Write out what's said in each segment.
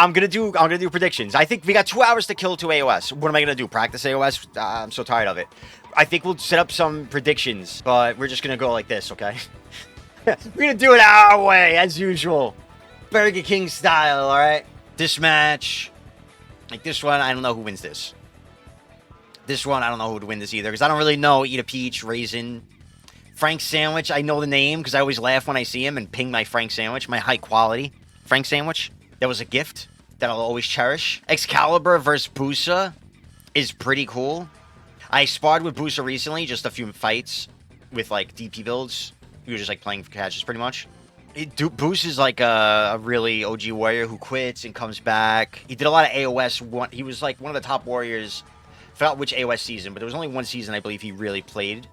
I'm gonna do predictions. I think we got 2 hours to kill to AOS. What am I gonna do? Practice AOS? I'm so tired of it. I think we'll set up some predictions, but we're just gonna go like this, okay? We're gonna do it our way, as usual. Burger King style, alright? This match, like this one, I don't know who wins this. This one, I don't know who would win this either, because I don't really know. Eat a Peach, Raisin, Frank Sandwich. I know the name, because I always laugh when I see him and ping my Frank Sandwich, my high quality Frank Sandwich. That was a gift that I'll always cherish. Excalibur versus Busa is pretty cool. I sparred with Busa recently, just a few fights with, like, DP builds. We were just, like, playing for catches, pretty much. Busa is, like, a really OG warrior who quits and comes back. He did a lot of AOS. He was, like, one of the top warriors. I forgot which AOS season, but there was only one season, I believe, he really played.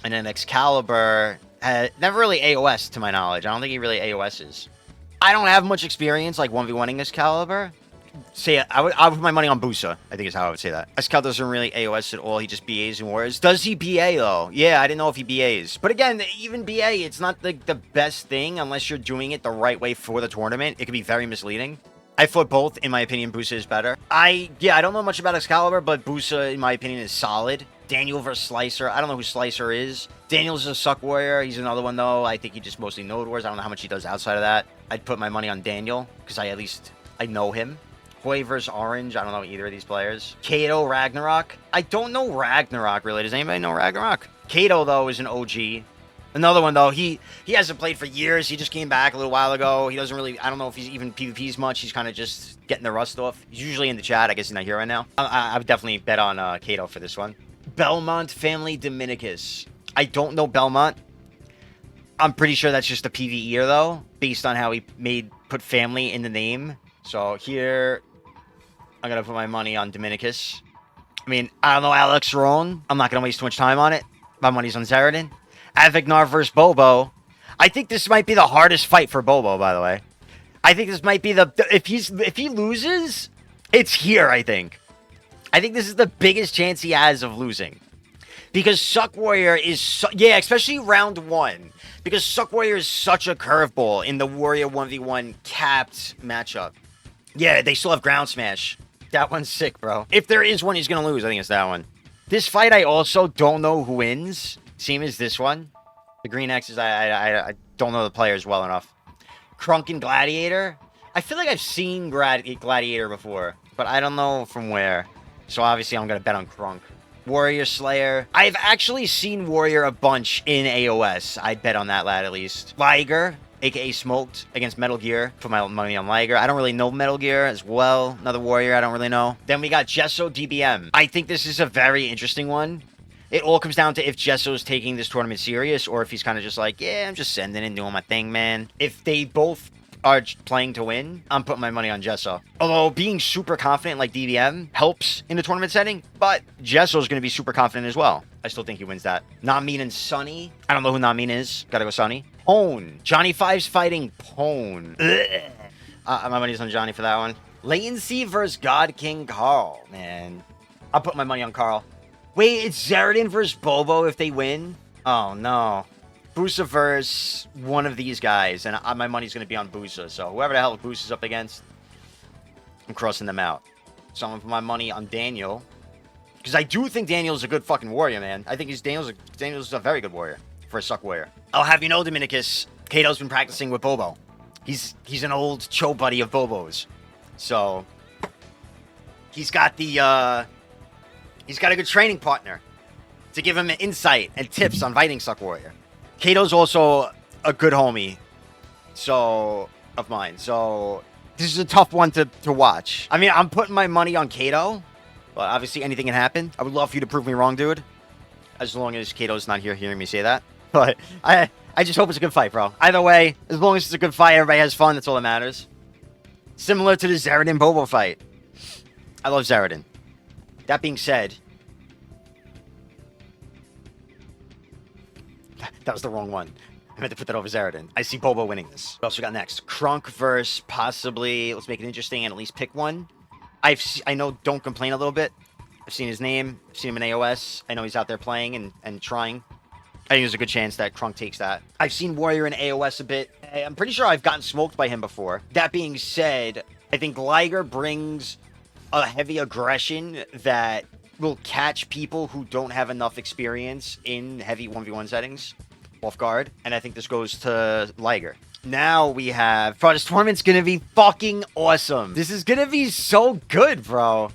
And then Excalibur had never really AOS, to my knowledge. I don't think he really AOS's. I don't have much experience, like, 1v1ing Excalibur. I would put my money on Busa, I think is how I would say that. Excalibur doesn't really AOS at all. He just BAs and Warriors. Does he BA, though? Yeah, I didn't know if he BAs. But again, even BA, it's not the best thing unless you're doing it the right way for the tournament. It can be very misleading. I thought both, in my opinion, Busa is better. I don't know much about Excalibur, but Busa, in my opinion, is solid. Daniel versus Slicer. I don't know who Slicer is. Daniel's a suck warrior. He's another one, though. I think he just mostly node wars. I don't know how much he does outside of that. I'd put my money on Daniel, because I know him. Hoy versus Orange. I don't know either of these players. Kato, Ragnarok. I don't know Ragnarok, really. Does anybody know Ragnarok? Kato, though, is an OG. Another one, though, he hasn't played for years. He just came back a little while ago. He doesn't really, I don't know if he's even PvPs much. He's kind of just getting the rust off. He's usually in the chat. I guess he's not here right now. I would definitely bet on Kato for this one. Belmont Family Dominicus. I don't know Belmont. I'm pretty sure that's just a PvEer, though, based on how he put family in the name. So here, I'm going to put my money on Dominicus. I mean, I don't know Alex Roan. I'm not going to waste too much time on it. My money's on Zeradin. Avignar versus Bobo. I think this might be the hardest fight for Bobo, by the way. I think this might be if he loses, it's here, I think. I think this is the biggest chance he has of losing. Because Suck Warrior is especially round 1. Because Suck Warrior is such a curveball in the Warrior 1v1 capped matchup. Yeah, they still have Ground Smash. That one's sick, bro. If there is one he's going to lose, I think it's that one. This fight, I also don't know who wins. Same as this one. The Green X's, I don't know the players well enough. Crunk and Gladiator. I feel like I've seen Gladiator before, but I don't know from where. So obviously I'm going to bet on Crunk. Warrior Slayer. I've actually seen Warrior a bunch in AOS. I'd bet on that lad at least. Liger, aka Smoked, against Metal Gear. Put my money on Liger. I don't really know Metal Gear as well. Another Warrior I don't really know. Then we got Gesso DBM. I think this is a very interesting one. It all comes down to if Jesso's taking this tournament serious or if he's kind of just like, yeah, I'm just sending and doing my thing, man. If they both are playing to win, I'm putting my money on Gesso. Although being super confident like DBM helps in the tournament setting, but Jesso's going to be super confident as well. I still think he wins that. Namin and Sunny. I don't know who Namin is. Gotta go Sunny. Pone. Johnny Five's fighting Pone. My money's on Johnny for that one. Latency versus God King Carl. Man, I'll put my money on Carl. Wait, it's Zeradin versus Bobo if they win? Oh, no. Busa versus one of these guys, and my money's going to be on Busa. So whoever the hell Busa's up against, I'm crossing them out. So I'm going to put my money on Daniel. Because I do think Daniel's a good fucking warrior, man. I think Daniel's a very good warrior for a suck warrior. I'll have you know, Dominicus, Kato's been practicing with Bobo. He's an old cho buddy of Bobo's. So he's got a good training partner to give him insight and tips on fighting Suck Warrior. Kato's also a good homie of mine. So this is a tough one to watch. I mean, I'm putting my money on Kato, but obviously anything can happen. I would love for you to prove me wrong, dude. As long as Kato's not here hearing me say that. But I just hope it's a good fight, bro. Either way, as long as it's a good fight, everybody has fun. That's all that matters. Similar to the Zeradin Bobo fight. I love Zeradin. That being said, that was the wrong one. I meant to put that over Zeradin. I see Bobo winning this. What else we got next? Crunk versus possibly, let's make it interesting and at least pick one. I know Don't Complain a little bit. I've seen his name. I've seen him in AOS. I know he's out there playing and trying. I think there's a good chance that Crunk takes that. I've seen Warrior in AOS a bit. I'm pretty sure I've gotten smoked by him before. That being said, I think Liger brings a heavy aggression that will catch people who don't have enough experience in heavy 1v1 settings off guard. And I think this goes to Liger. Now we have... Bro, this tournament's gonna be fucking awesome. This is gonna be so good, bro.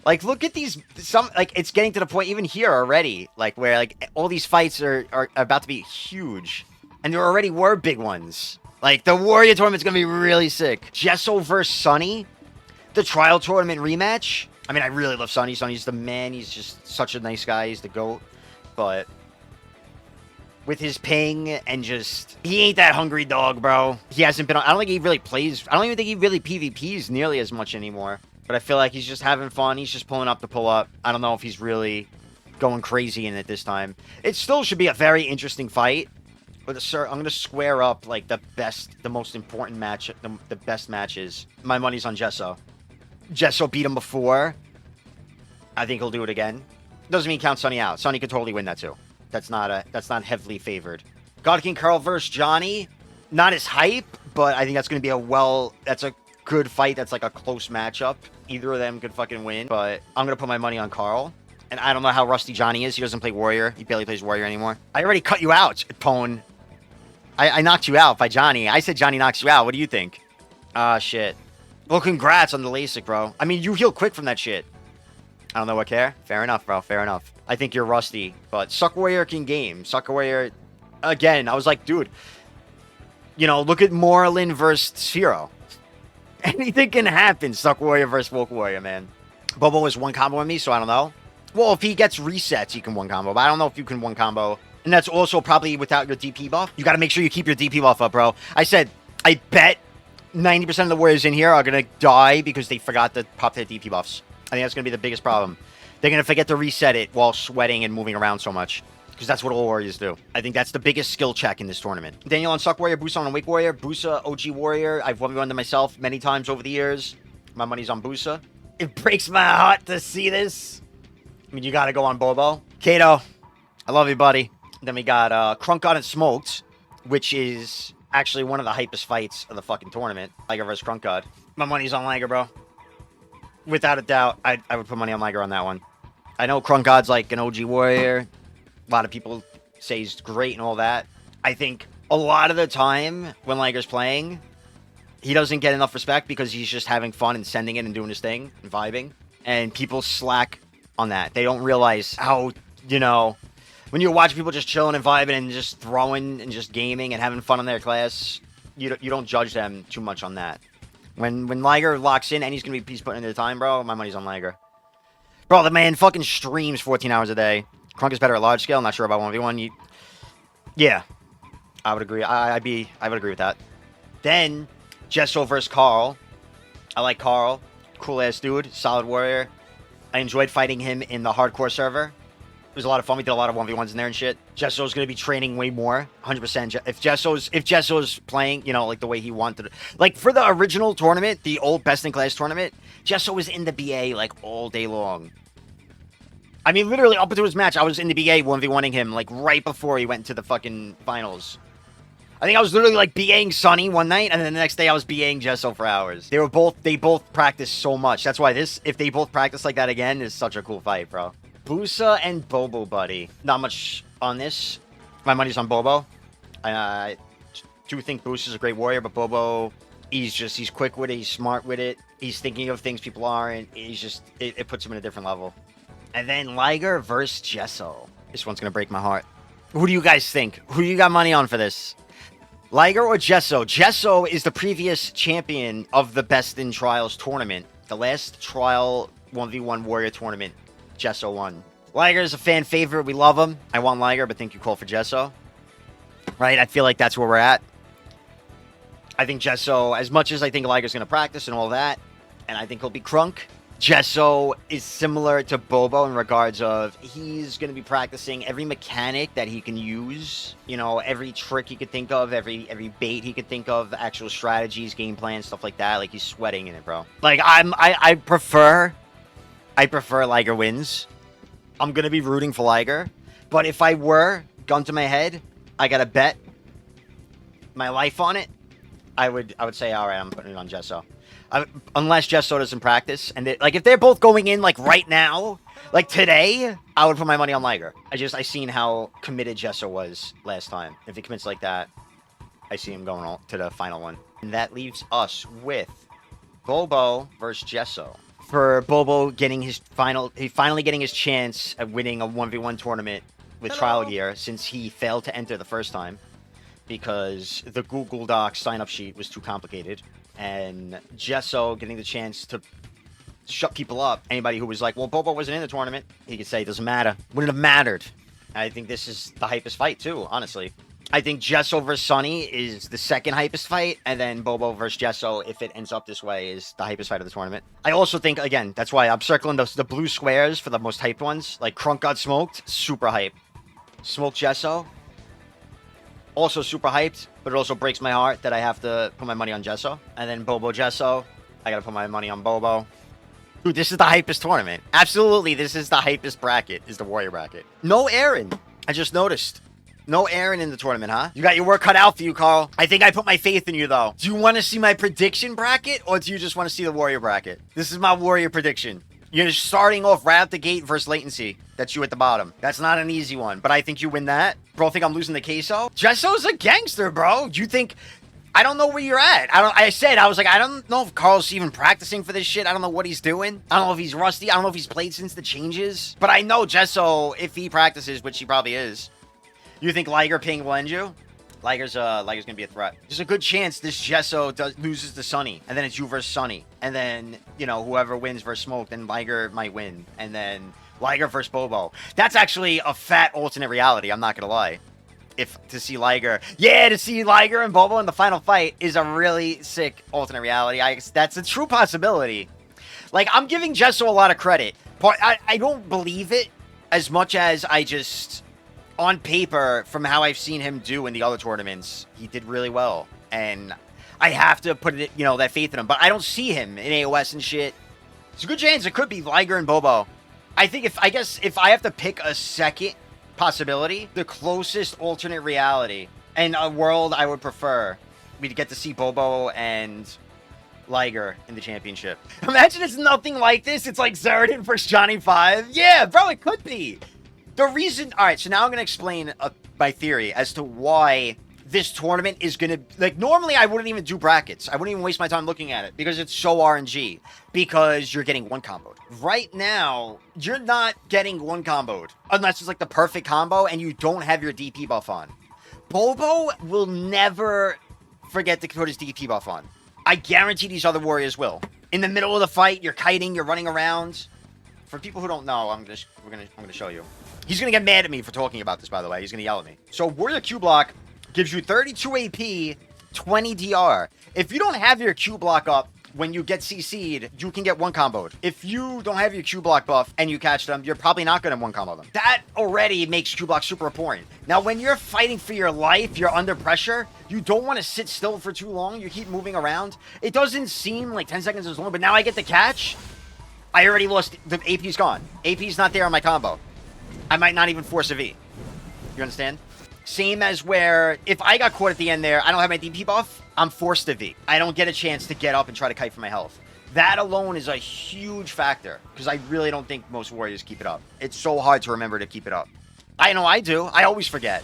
Like, look at these... it's getting to the point even here already. Like, where, like, all these fights are about to be huge. And there already were big ones. Like, the Warrior tournament's gonna be really sick. Gesso versus Sunny. The Trial tournament rematch. I mean, I really love Sunny. Sunny's the man. He's just such a nice guy. He's the GOAT. But... with his ping and just... he ain't that hungry dog, bro. He hasn't been... I don't think he really plays... I don't even think he really PvPs nearly as much anymore. But I feel like he's just having fun. He's just pulling up to pull up. I don't know if he's really going crazy in it this time. It still should be a very interesting fight. But sir, I'm going to square up, like, the most important match, the best matches. My money's on Gesso. Gesso beat him before. I think he'll do it again. Doesn't mean count Sunny out. Sunny could totally win that, too. That's not heavily favored. God King Carl versus Johnny. Not as hype, but I think that's going to be that's a good fight. That's like a close matchup. Either of them could fucking win, but I'm going to put my money on Carl. And I don't know how rusty Johnny is. He doesn't play Warrior. He barely plays Warrior anymore. I already cut you out, Pone. I knocked you out by Johnny. I said Johnny knocks you out. What do you think? Ah, shit. Well, congrats on the LASIK, bro. I mean, you heal quick from that shit. I don't know what care. Fair enough, bro. Fair enough. I think you're rusty, but Suck Warrior can game. Suck Warrior, again, I was like, dude, you know, look at Moreland versus Sphero. Anything can happen. Suck Warrior versus Woke Warrior, man. Bobo is one combo with me, so I don't know. Well, if he gets resets, he can one combo, but I don't know if you can one combo. And that's also probably without your DP buff. You got to make sure you keep your DP buff up, bro. I said, I bet 90% of the Warriors in here are going to die because they forgot to pop their DP buffs. I think that's going to be the biggest problem. They're going to forget to reset it while sweating and moving around so much. Because that's what all Warriors do. I think that's the biggest skill check in this tournament. Daniel on Suck Warrior, Busa on Wake Warrior. Busa, OG Warrior. I've 1v1 to myself many times over the years. My money's on Busa. It breaks my heart to see this. I mean, you got to go on Bobo. Kato, I love you, buddy. Then we got Crunk God and Smoked, which is actually one of the hypest fights of the fucking tournament. Liger versus Crunk God. My money's on Liger, bro. Without a doubt, I would put money on Liger on that one. I know Crunk God's like an OG Warrior. A lot of people say he's great and all that. I think a lot of the time when Liger's playing, he doesn't get enough respect because he's just having fun and sending it and doing his thing and vibing. And people slack on that. They don't realize how, you know, when you watch people just chilling and vibing and just throwing and just gaming and having fun in their class, you don't judge them too much on that. When Liger locks in and he's putting in the time, bro, my money's on Liger. Bro, the man fucking streams 14 hours a day. Crunk is better at large scale. Not sure about 1v1. Yeah, I would agree. I would agree with that. Then Gesso versus Carl. I like Carl. Cool ass dude. Solid warrior. I enjoyed fighting him in the hardcore server. It was a lot of fun. We did a lot of 1v1s in there and shit. Gesso's going to be training way more. 100%. If Gesso's playing, you know, like the way he wanted. Like, for the original tournament, the old best-in-class tournament, Gesso was in the BA, like, all day long. I mean, literally, up until his match, I was in the BA 1v1ing him, like, right before he went into the fucking finals. I think I was literally, like, BAing Sunny one night, and then the next day I was BAing Gesso for hours. They both practiced so much. That's why if they both practice like that again, is such a cool fight, bro. Busa and Bobo, buddy. Not much on this. My money's on Bobo. I do think Busa's a great warrior, but Bobo, he's quick with it, he's smart with it, he's thinking of things people aren't, it puts him in a different level. And then Liger versus Gesso. This one's gonna break my heart. Who do you guys think? Who do you got money on for this? Liger or Gesso? Gesso is the previous champion of the Best in Trials tournament. The last trial 1v1 warrior tournament. Gesso won. Liger is a fan favorite. We love him. I want Liger, but think you call for Gesso. Right? I feel like that's where we're at. I think Gesso, as much as I think Liger's going to practice and all that, and I think he'll be Crunk, Gesso is similar to Bobo in regards of he's going to be practicing every mechanic that he can use. You know, every trick he could think of, every bait he could think of, actual strategies, game plans, stuff like that. Like, he's sweating in it, bro. Like, I prefer Liger wins. I'm going to be rooting for Liger. But if I were, gun to my head, I got to bet my life on it, I would say, all right, I'm putting it on Gesso. Unless Gesso doesn't practice. And like, if they're both going in, like, right now, like, today, I would put my money on Liger. I seen how committed Gesso was last time. If he commits like that, I see him going on to the final one. And that leaves us with Bobo versus Gesso. For Bobo getting his finally getting his chance at winning a 1v1 tournament with Trial Gear, since he failed to enter the first time because the Google Docs sign-up sheet was too complicated. And Gesso getting the chance to shut people up. Anybody who was like, well, Bobo wasn't in the tournament, he could say it doesn't matter. Wouldn't have mattered. I think this is the hypest fight too, honestly. I think Gesso versus Sunny is the second hypest fight, and then Bobo versus Gesso, if it ends up this way, is the hypest fight of the tournament. I also think, again, that's why I'm circling the blue squares for the most hyped ones. Like, Crunk got smoked, super hype. Smoked Gesso, also super hyped, but it also breaks my heart that I have to put my money on Gesso. And then Bobo Gesso, I gotta put my money on Bobo. Dude, this is the hypest tournament. Absolutely, this is the hypest bracket, is the Warrior bracket. No Aaron, I just noticed. No Aaron in the tournament, huh? You got your work cut out for you, Carl. I think I put my faith in you, though. Do you want to see my prediction bracket, or do you just want to see the Warrior bracket? This is my Warrior prediction. You're starting off right out the gate versus Latency. That's you at the bottom. That's not an easy one, but I think you win that. Bro, think I'm losing the queso? Jesso's a gangster, bro. Do you think... I don't know where you're at. I was like, I don't know if Carl's even practicing for this shit. I don't know what he's doing. I don't know if he's rusty. I don't know if he's played since the changes. But I know Gesso, if he practices, which he probably is. You think Liger ping will end you? Liger's gonna be a threat. There's a good chance this Gesso loses to Sunny, and then it's you versus Sunny, and then, you know, whoever wins versus Smoke, then Liger might win, and then Liger versus Bobo. That's actually a fat alternate reality, I'm not gonna lie. To see Liger and Bobo in the final fight is a really sick alternate reality. That's a true possibility. Like, I'm giving Gesso a lot of credit, but I don't believe it as much as I just... On paper, from how I've seen him do in the other tournaments, he did really well. And I have to put it, you know, that faith in him. But I don't see him in AOS and shit. It's a good chance it could be Liger and Bobo. I think if I have to pick a second possibility, the closest alternate reality and a world I would prefer, we'd get to see Bobo and Liger in the championship. Imagine it's nothing like this. It's like Zerdin versus Johnny 5. Yeah, bro, it could be. The reason... Alright, so now I'm going to explain my theory as to why this tournament is going to... Like, normally I wouldn't even do brackets. I wouldn't even waste my time looking at it because it's so RNG. Because you're getting one comboed. Right now, you're not getting one comboed. Unless it's like the perfect combo and you don't have your DP buff on. Bobo will never forget to put his DP buff on. I guarantee these other warriors will. In the middle of the fight, you're kiting, you're running around. For people who don't know, I'm gonna show you. He's going to get mad at me for talking about this, by the way. He's going to yell at me. So, Warrior Q block gives you 32 AP, 20 DR. If you don't have your Q block up when you get CC'd, you can get one comboed. If you don't have your Q block buff and you catch them, you're probably not going to one combo them. That already makes Q block super important. Now, when you're fighting for your life, you're under pressure, you don't want to sit still for too long. You keep moving around. It doesn't seem like 10 seconds is long, but now I get the catch. I already lost. The AP's gone. AP's not there on my combo. I might not even force a V. You understand? Same as where, if I got caught at the end there, I don't have my DP buff, I'm forced to V. I don't get a chance to get up and try to kite for my health. That alone is a huge factor, because I really don't think most warriors keep it up. It's so hard to remember to keep it up. I know I do. I always forget.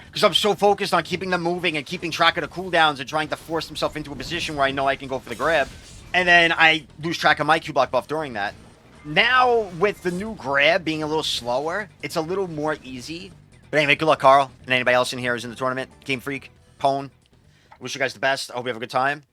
Because I'm so focused on keeping them moving and keeping track of the cooldowns and trying to force themselves into a position where I know I can go for the grab. And then I lose track of my Q block buff during that. Now, with the new grab being a little slower, it's a little more easy. But anyway, good luck, Carl. And anybody else in here who's in the tournament. Game Freak, Pone. Wish you guys the best. I hope you have a good time.